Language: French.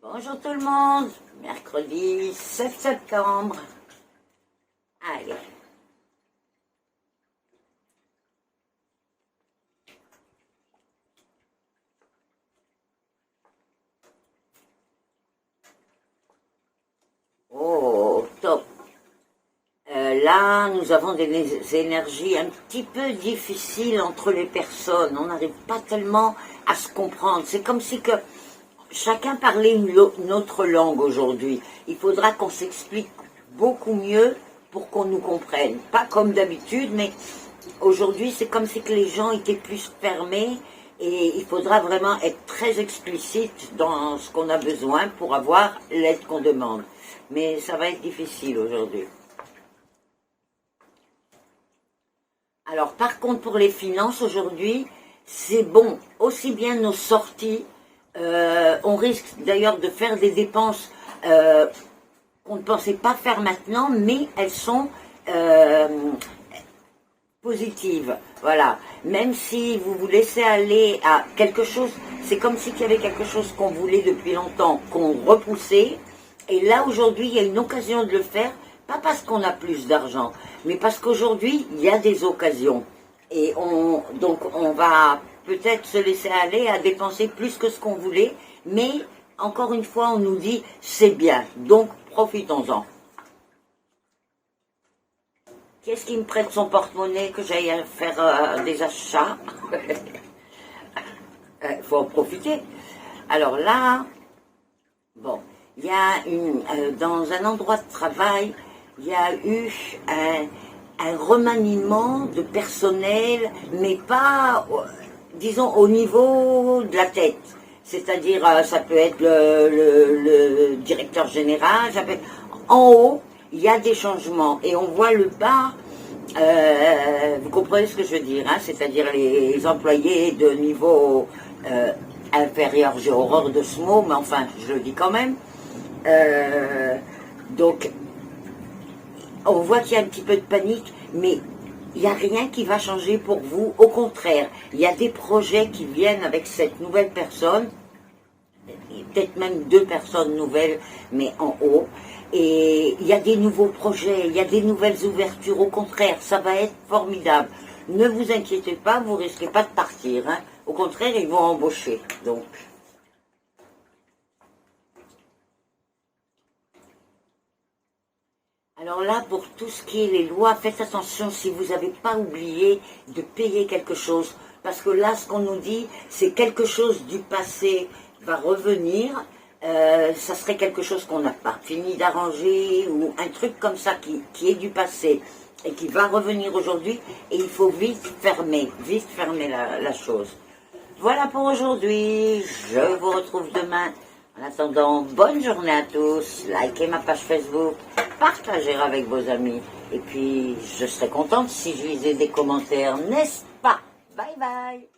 Bonjour tout le monde, mercredi 7 septembre. Allez. Oh, top. Là, nous avons des énergies un petit peu difficiles entre les personnes. On n'arrive pas tellement à se comprendre. C'est comme si que chacun parlait une autre langue aujourd'hui. Il faudra qu'on s'explique beaucoup mieux pour qu'on nous comprenne. Pas comme d'habitude, mais aujourd'hui, c'est comme si que les gens étaient plus fermés et il faudra vraiment être très explicite dans ce qu'on a besoin pour avoir l'aide qu'on demande. Mais ça va être difficile aujourd'hui. Alors, par contre, pour les finances, aujourd'hui, c'est bon. Aussi bien nos sorties, on risque d'ailleurs de faire des dépenses qu'on ne pensait pas faire maintenant, mais elles sont positives. Voilà. Même si vous vous laissez aller à quelque chose, c'est comme si il y avait quelque chose qu'on voulait depuis longtemps, qu'on repoussait. Et là, aujourd'hui, il y a une occasion de le faire. Pas parce qu'on a plus d'argent, mais parce qu'aujourd'hui, il y a des occasions. Et donc, on va peut-être se laisser aller à dépenser plus que ce qu'on voulait, mais encore une fois, on nous dit c'est bien, donc profitons-en. Qu'est-ce qui me prête son porte-monnaie que j'aille faire des achats? Il faut en profiter. Alors là, bon, il y a dans un endroit de travail, il y a eu un remaniement de personnel, mais pas, disons, au niveau de la tête. C'est-à-dire, ça peut être le directeur général, ça peut être... En haut, il y a des changements. Et on voit le bas, vous comprenez ce que je veux dire, hein, c'est-à-dire les employés de niveau inférieur. J'ai horreur de ce mot, mais enfin, je le dis quand même. Donc, on voit qu'il y a un petit peu de panique, mais il n'y a rien qui va changer pour vous. Au contraire, il y a des projets qui viennent avec cette nouvelle personne, peut-être même deux personnes nouvelles, mais en haut. Et il y a des nouveaux projets, il y a des nouvelles ouvertures. Au contraire, ça va être formidable. Ne vous inquiétez pas, vous ne risquez pas de partir, hein. Au contraire, ils vont embaucher. Donc... Alors là, pour tout ce qui est les lois, faites attention si vous n'avez pas oublié de payer quelque chose. Parce que là, ce qu'on nous dit, c'est quelque chose du passé va revenir. Ça serait quelque chose qu'on n'a pas fini d'arranger ou un truc comme ça qui est du passé et qui va revenir aujourd'hui. Et il faut vite fermer la chose. Voilà pour aujourd'hui. Je vous retrouve demain. En attendant, bonne journée à tous. Likez ma page Facebook. Partagez avec vos amis. Et puis, je serais contente si je lisais des commentaires, n'est-ce pas? Bye bye.